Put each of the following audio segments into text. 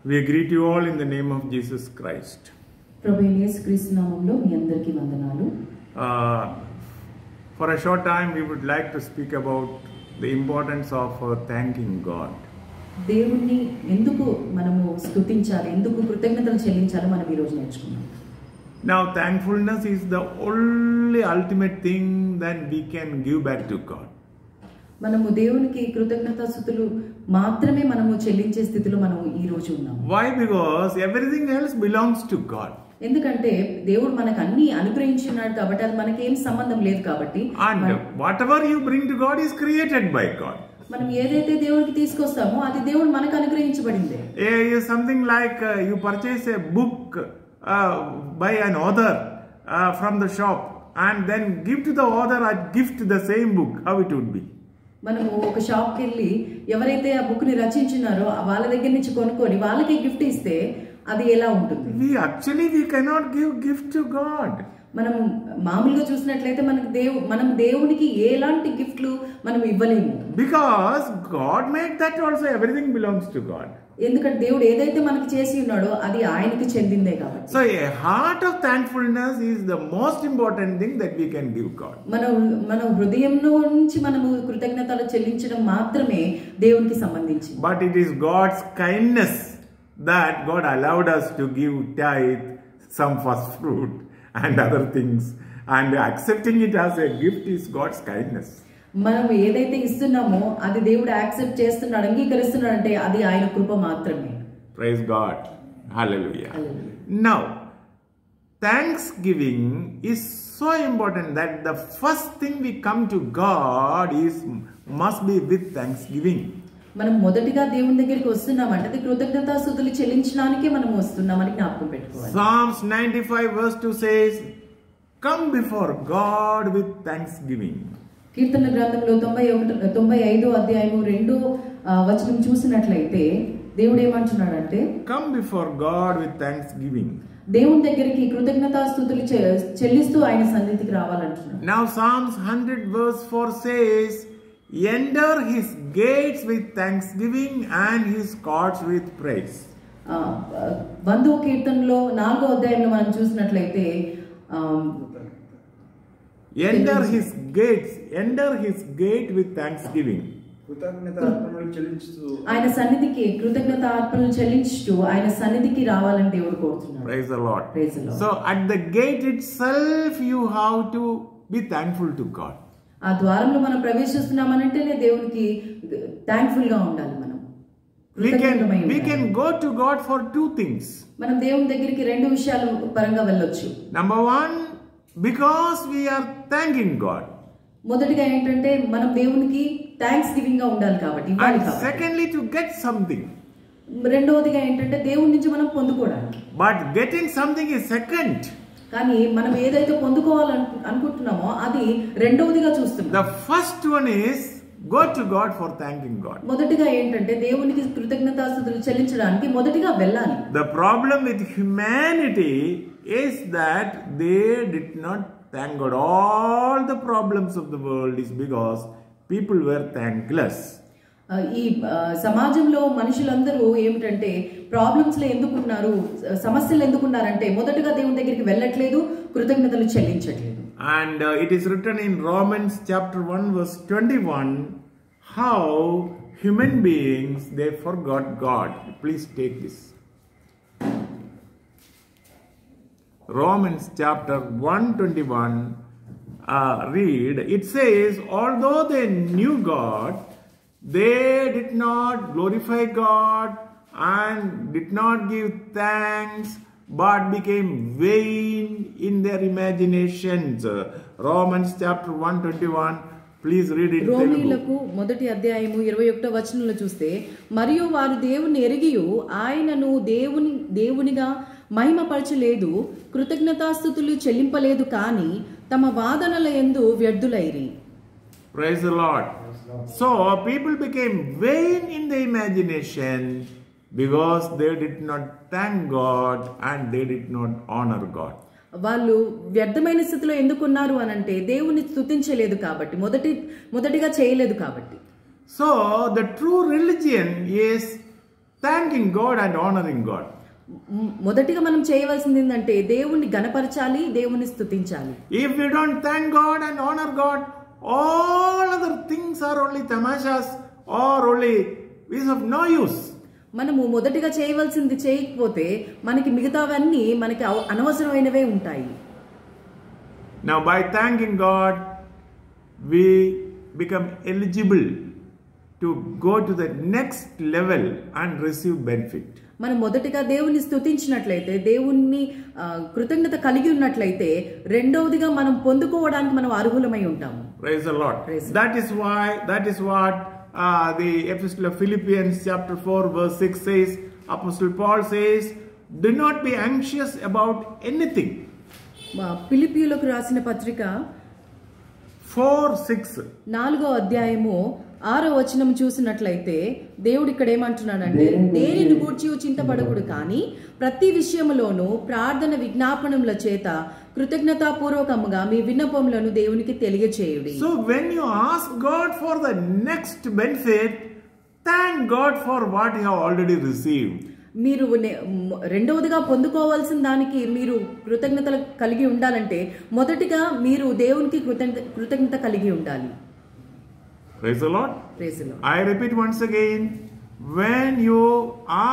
We greet you all in the name of Jesus Christ. ప్రభువైన యేసుక్రీస్తు నామములో మీ అందరికీ వందనాలు. For a short time we would like to speak about the importance of thanking God. దేవుణ్ణి ఎందుకు మనము స్తుతించాలి, ఎందుకు కృతజ్ఞతలు చెల్లించాలో మనం ఈ రోజు నేర్చుకున్నాం. Now thankfulness is the only ultimate thing that we can give back to God. మనము దేవునికి కృతజ్ఞతాస్తుతులు మాత్రమే మనము చెల్లించే స్థితిలో మనం ఈ రోజు ఉన్నాం. Why? Because everything else belongs to God. ఎందుకంటే దేవుడు మనకు అన్ని అనుగ్రహించున్నాడు కాబట్టి అది మనకేం సంబంధం లేదు కాబట్టి. And whatever you bring to God is created by God. మనం ఏదైతే దేవుడికి తీసుకొస్తామో అది దేవుడు మనకు అనుగ్రహించబడింది. Something like you purchase a book by an author from the shop and then give to the author a gift the same book. How it would be? మనము ఒక షాప్కి వెళ్ళి ఎవరైతే ఆ బుక్ ని రచించినారో వాళ్ళ దగ్గర నుంచి కొనుక్కొని వాళ్ళకి గిఫ్ట్ ఇస్తే అది ఎలా ఉంటుంది? We cannot give gift to God. మనం మామూలుగా చూసినట్లయితే మనం దేవునికి ఎలాంటి గిఫ్ట్లు మనం ఇవ్వలేము. Because God made that also, everything belongs to God. ఎందుకంటే దేవుడు ఏదైతే మనకి చేసి ఉన్నాడో అది ఆయనకి చెందిందే కాబట్టి. So a heart of thankfulness is the most important thing that we can give God. మన హృదయంలో నుంచి మనము కృతజ్ఞతలు చెల్లించడం మాత్రమే దేవునికి సంబంధించి. But it is God's kindness that God allowed us to give tithe, some first fruit and other things, and accepting it as a gift is God's kindness. మనం ఏదైతే ఇస్తున్నామో అది దేవుడు యాక్సెప్ట్ చేస్తున్నాడు, అంగీకరిస్తున్నాడు అంటే అది ఆయన కృప మాత్రమే. Praise God. Hallelujah. Now, thanksgiving is so important that the first thing we come to God must be with thanksgiving. మనం మొదటిగా దేవుని దగ్గరికి వస్తున్నామంటే అది కృతజ్ఞతాస్తుతులు చెల్లించడానికే మనం వస్తున్నామని జ్ఞాపకం పెట్టుకోవాలి. Psalms 95 verse 2 says, "Come before God with thanksgiving." కీర్తన గ్రంథంలో 95వ అధ్యాయము 2వ వచనం చూసినట్లయితే దేవుడు ఏమంటున్నాడంటే, "Come before God with thanksgiving." దేవుని దగ్గరికి కృతజ్ఞతాస్తుతులు చెల్లిస్తూ ఆయన సన్నిధికి రావాలంటున్నాడు. Now Psalms 100 verse 4 says, "Enter his gates with thanksgiving and his courts with praise." 100వ కీర్తనలో 4వ అధ్యాయంలో మనం చూసినట్లయితే enter his gate with thanksgiving. ఆయన సన్నిధికి కృతజ్ఞత అర్పణలు చెల్లించుతూ ఆయన సన్నిధికి రావాలని దేవుడు కోరుతున్నాడు. Praise the Lord. Praise the Lord. So at the gate itself you have to be thankful to God. ఆ ద్వారంలో మనం ప్రవేశిస్తున్నామనంటేనే దేవునికి థాంక్ఫుల్ గా ఉండాలి. మనం we can go to God for two things. మనం దేవుని దగ్గరికి రెండు విషయాల పరంగా వెళ్ళొచ్చు. Number one, because we are thanking God. మొదటిగా ఏంటంటే మనం దేవునికి థాంక్స్ గివింగ్ గా ఉండాలి కాబట్టి. And secondly, to get something. రెండవదిగా ఏంటంటే దేవుని నుంచి మనం పొందుకోవడానికి. But getting something is second. కానీ మనం ఏదైతే పొందుకోవాలనుకుంటున్నామో అది రెండవదిగా చూస్తున్నాం. The first one is go to God for thanking God. మొదటిగా ఏంటంటే దేవునికి కృతజ్ఞతాస్తుతులు చెల్లించడానికి మొదటిగా వెళ్ళాలి. The problem with humanity is that they did not thank God. All the problems of the world is because people were thankless. ఈ సమాజంలో మనుషులందరూ ఏమిటంటే ప్రాబ్లమ్స్ లో ఎందుకున్నారు, సమస్యలు ఎందుకున్నారంటే మొదటగా దేవుని దగ్గరికి వెళ్ళట్లేదు, కృతజ్ఞతలు చెల్లించట్లేదు. And it is written in Romans chapter 1 verse 21 how human beings they forgot God. Please take this. Romans chapter 1:21 read, it says, although they knew God, they did not glorify God and did not give thanks, but became vain in their imaginations. Romans chapter 1:21. Please read it. రోమీయులకు మొదటి అధ్యాయము 21వ వచనంలో చూస్తే, మరియు వారు దేవుని ఎరిగియు ఆయనను దేవునిగా మహిమపరచలేదు, కృతజ్ఞతాస్తుతులు చెల్లింపలేదు, కానీ తమ వాదనల యందు వ్యర్థులైరి. Praise the Lord. So people became vain in the imagination because they did not thank God and they did not honor God. వాళ్ళు వ్యర్థమైన స్థితిలో ఎందుకున్నారు అనంటే దేవుని స్తుతించలేదు కాబట్టి, మొదటిగా చేయలేదు కాబట్టి. So the true religion is thanking God and honoring God. మొదటిగా మనం చేయవలసింది ఏంటంటే దేవుణ్ణి గణపరచాలి, దేవుణ్ణి స్తుతించాలి. If we don't thank God and honor God, all other things are only tamashas or only is of no use. మనము మొదటిగా చేయవలసింది చేయకపోతే మనకి మిగతావన్నీ మనకి అనవసరమైనవే ఉంటాయి. Now by thanking God, we become eligible to go to the next level and receive benefit. మనం మొదటిగా దేవుణ్ణి స్తుతించినట్లయితే, దేవుణ్ణి కృతజ్ఞత కలిగి ఉన్నట్లయితే రెండవదిగా మనం పొందుకోవడానికి మనం అర్హులమై ఉంటాము. Praise the Lord. That is what the Epistle of Philippians chapter 4 verse 6 says. Apostle Paul says, do not be anxious about anything. ఫిలిప్పీయులకు రాసిన పత్రిక 4:6 4వ అధ్యాయము 6వ వచనం చూసినట్లయితే దేవుడు ఇక్కడ ఏమంటున్నాడంటే, దేనిని గూర్చి చింతపడకుడు కానీ ప్రతి విషయములోనూ ప్రార్థన విజ్ఞాపనముల చేత కృతజ్ఞతాపూర్వకముగా మీ విన్నపములను దేవునికి తెలియచేయుడి. So when you ask God for the next benefit, thank God for what you have already received. మీరు రెండవదిగా పొందుకోవాల్సిన దానికి మీరు కృతజ్ఞతలు కలిగి ఉండాలంటే మొదటిగా మీరు దేవునికి కృతజ్ఞత కలిగి ఉండాలి. Praise the Lord. Praise the Lord. I repeat once again, when you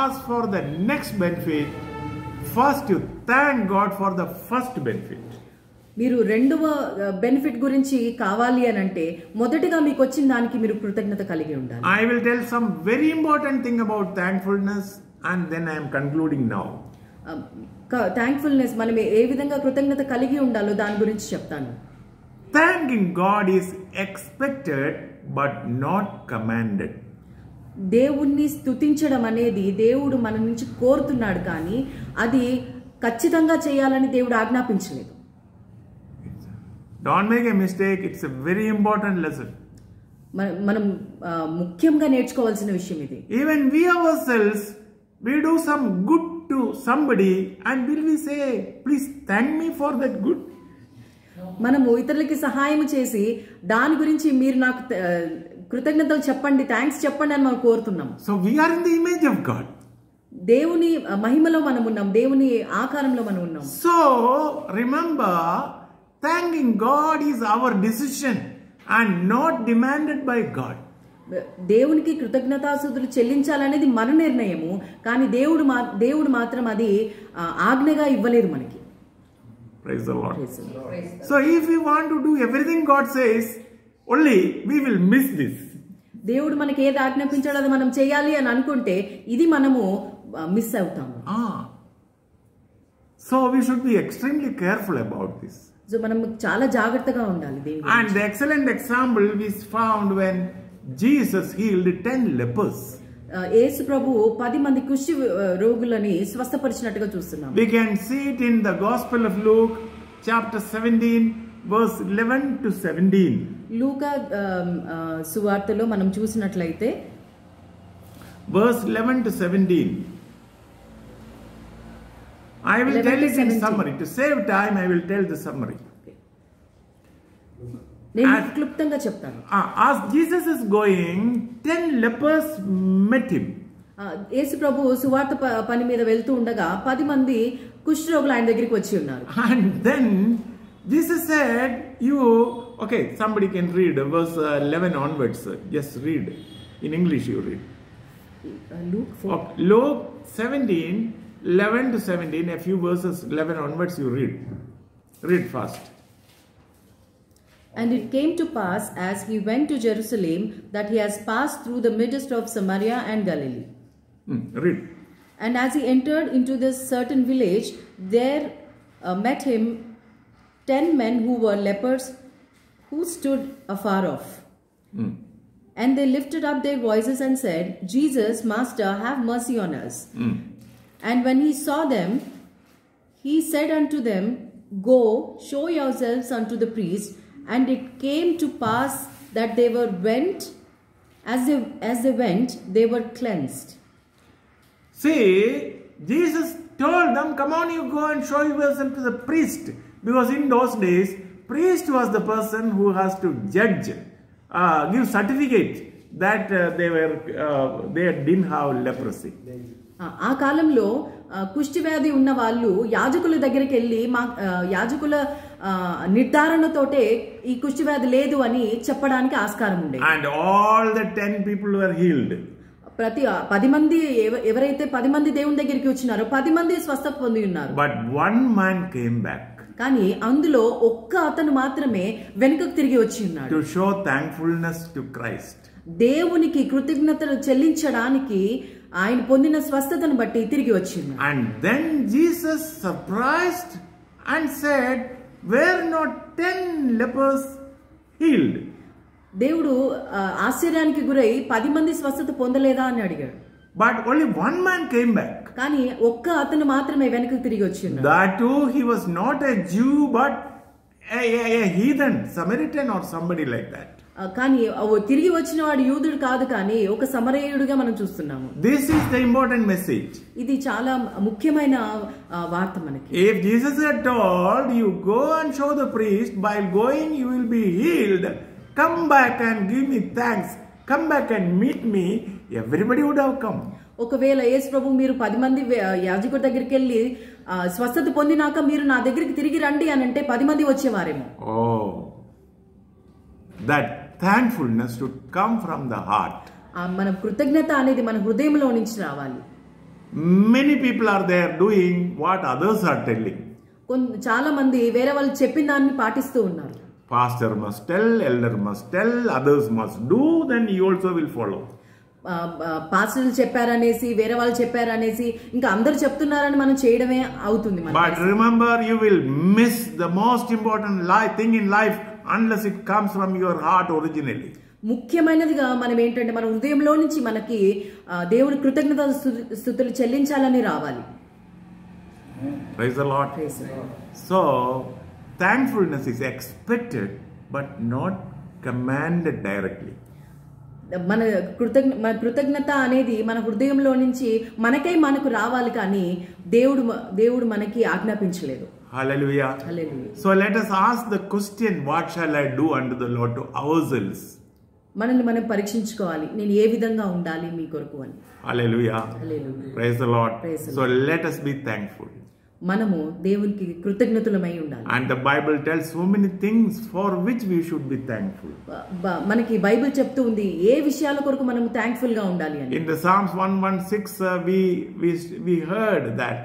ask for the next benefit, first you thank God for the first benefit. మీరు రెండవ బెనిఫిట్ గురించి కావాలి అని అంటే మొదటిగా మీకు వచ్చిన దానికి మీరు కృతజ్ఞత కలిగి ఉండాలి. I will tell some very important thing about thankfulness and then I am concluding now. Thankfulness మనం ఏ విధంగా కృతజ్ఞత కలిగి ఉండాలో దాని గురించి చెప్తాను. Thanking God is expected but not commanded. దేవుణ్ణి స్తుతించడం అనేది దేవుడు మన నుంచి కోరుతున్నాడు కానీ అది ఖచ్చితంగా చేయాలని దేవుడు ఆజ్ఞాపించలేదు. Don't make a mistake, it's a very important lesson. మనం ముఖ్యంగా నేర్చుకోవాల్సిన విషయం ఇది. Even we ourselves, we do some good to somebody and will we say, please thank me for that good? మనము ఇతరులకి సహాయం చేసి దాని గురించి మీరు నాకు కృతజ్ఞతలు చెప్పండి, థ్యాంక్స్ చెప్పండి అని మనం కోరుతున్నాం. So we are in the image of God. దేవుని మహిమలో మనం ఉన్నాం, దేవుని ఆకారంలో మనం ఉన్నాం. So remember, thanking God is our decision and not demanded by God. దేవునికి కృతజ్ఞతాస్తుతులు చెల్లించాలనేది మన నిర్ణయము, కానీ దేవుడు మాత్రం అది ఆజ్ఞగా ఇవ్వలేదు మనకి. Praise the Lord. So if we want to do everything God says, only we will miss this. దేవుడు మనకి ఏది ఆజ్ఞాపించాడో అది మనం చేయాలి అని అనుకుంటే ఇది మనము మిస్ అవుతాము. So we should be extremely careful about this. So మనం చాలా జాగ్రత్తగా ఉండాలి దేవుని గురించి. And the excellent example is found when Jesus healed 10 lepers. యేసు ప్రభువు 10 మంది కుష్టి రోగులని స్వస్థపరిచినట్టుగా చూస్తున్నాం. We can see it in the Gospel of Luke chapter 17 verse 11 to 17. లూకా సువార్తలో మనం చూసినట్లయితే verse 11 to 17. I will tell it in summary. To save time, I will tell the summary. నేను క్లుప్తంగా చెప్తాను. As Jesus is going, 10 lepers met him. యేసు ప్రభువు సువార్త పని మీద వెళ్తూ ఉండగా 10 మంది కుష్ఠరోగులు ఆయన దగ్గరికి వచ్చి ఉన్నారు. And then Jesus said, okay, somebody can read verse 11 onwards. Just read. In English you read. Luke 17, 11 to 17, a few verses 11 onwards you read. Read fast. And it came to pass as he went to Jerusalem that he has passed through the midst of Samaria and Galilee. Read. And as he entered into this certain village, there met him 10 men who were lepers, who stood afar off. And they lifted up their voices and said, Jesus, Master, have mercy on us. And when he saw them, he said unto them, Go, show yourselves unto the priest. And it came to pass that they were as they went, they were cleansed. See, Jesus told them, come on, you go and show yourself to the priest. Because in those days, priest was the person who has to judge, give certificate that they didn't have leprosy. ఆ కాలంలో కుష్టి వ్యాధి ఉన్న వాళ్ళు యాజకుల దగ్గరికి వెళ్ళి యాజకుల నిర్ధారణతోటే ఈ కుష్టి వ్యాధి లేదు అని చెప్పడానికి ఆస్కారం ఉండేది. And all the 10 people were healed. ప్రతి 10 మంది ఎవరైతే 10 మంది దేవుని దగ్గరికి వచ్చినారో 10 మంది స్వస్థత పొంది ఉన్నారు. But one man came back. కానీ అందులో ఒక్క అతను మాత్రమే వెనుకకు తిరిగి వచ్చి ఉన్నాడు. To show thankfulness to Christ. దేవునికి కృతజ్ఞతలు చెల్లించడానికి ఆయన పొందిన స్వస్థతను బట్టి తిరిగి వచ్చింది. And then Jesus surprised and said, were not 10 lepers healed? దేవుడు ఆశ్చర్యానికి గురై 10 మంది స్వస్థత పొందలేదా అని అడిగాడు. But only one man came back. కానీ ఒక్క అతను మాత్రమే వెనక్కి తిరిగి వచ్చిండు. That too he was not a Jew but a heathen, Samaritan or somebody like that. కానీ తిరిగి వచ్చిన వాడు యూదుడు కాదు కానీ ఒక సమరయుడుగా మనం చూస్తున్నాము. This is the important message. ఇది చాలా ముఖ్యమైన వార్త మనకి. If Jesus had told you go and show the priest, while going you will be healed, come back and give me thanks, come back and meet me, everybody would have come. ఒకవేళ యేసు ప్రభు మీరు 10 మంది యాజకుడి దగ్గరికి వెళ్ళి స్వస్థత పొందినాక మీరు నా దగ్గరికి తిరిగి రండి అని అంటే 10 మంది వచ్చేవారేమో. Oh, that thankfulness should come from the heart. మన కృతజ్ఞత అనేది మన హృదయంలో నుంచి రావాలి. Many people are there doing what others are telling. చాలా మంది వేరే వాళ్ళు చెప్పిన దాన్ని పాటిస్తూ ఉన్నారు. Pastor must tell, elder must tell, others must do, then you also will follow. పాస్టర్లు చెప్పారనేసి వేరే వాళ్ళు చెప్పారనేసి ఇంకా అందరు చెప్తున్నారని మనం చేయడమే అవుతుంది. But remember, you will miss the most important thing in life unless it comes from your heart originally. ముఖ్యమైనదిగా మనం ఏంటంటే మన హృదయంలో నుంచి మనకి దేవుడి కృతజ్ఞత స్తుతులు చెల్లించాలని రావాలి. Praise the Lord. So thankfulness is expected but not commanded directly. మన కృతజ్ఞత అనేది మన హృదయంలో నుంచి మనకు రావాలి కానీ దేవుడు మనకి ఆజ్ఞాపించలేదు. Hallelujah. Hallelujah. So let us ask the question, what shall I do unto the Lord, to ourselves? మనల్ని మనం పరీక్షించుకోవాలి, నేను ఏ విధంగా ఉండాలి మీ కొరకు అని. Hallelujah. Hallelujah. Praise the Lord. Praise the So Lord. let us be thankful. మనము దేవునికి కృతజ్ఞతులమై ఉండాలి. And the Bible tells so many things for which we should be thankful. మనకి బైబిల్ చెప్తూ ఉంది ఏ విషయాల కొరకు మనము థాంక్ఫుల్ గా ఉండాలి అని. In the Psalms 116 we heard that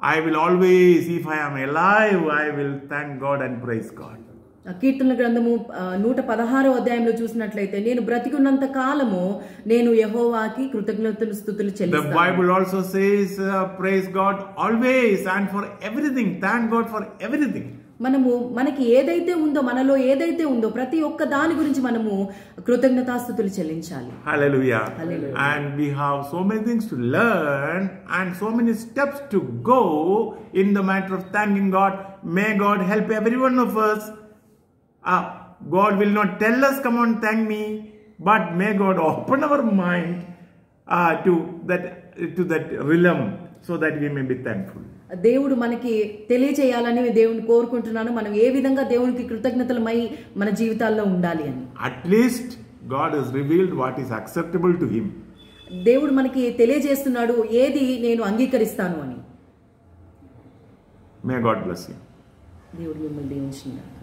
I will always, if I am alive, I will thank God and praise God. కీర్తనల గ్రంథము 116వ అధ్యాయంలో చూసినట్లయితే నేను బ్రతికున్నంత కాలము నేను యెహోవాకి కృతజ్ఞతలు స్తుతులు చెల్లిస్తాను. The Bible also says praise God always and for everything, thank God for everything. మనకి ఏదైతే ఉందో మనలో ఏదైతే ఉందో ప్రతి ఒక్క దాని గురించి మనము కృతజ్ఞతాస్తుతులు చెల్లించాలి. Hallelujah. Hallelujah. And we have so many things to learn and so many steps to go in the matter of thanking God. May God help every one of us. God will not tell us, come on, thank me, but may God open our mind to that realm so that we may be thankful. దేవుడు మనకి తెలియచేయాలని దేవుని కోరుకుంటున్నాను. మనం ఏ విధంగా దేవునికి కృతజ్ఞతలమై మన జీవితాల్లో ఉండాలి అని. At least God has revealed what is acceptable to him. దేవుడు మనకి తెలియజేస్తున్నాడు ఏది నేను అంగీకరిస్తాను అని. May God bless you. దేవుడు మిమ్మల్ని దీవించును.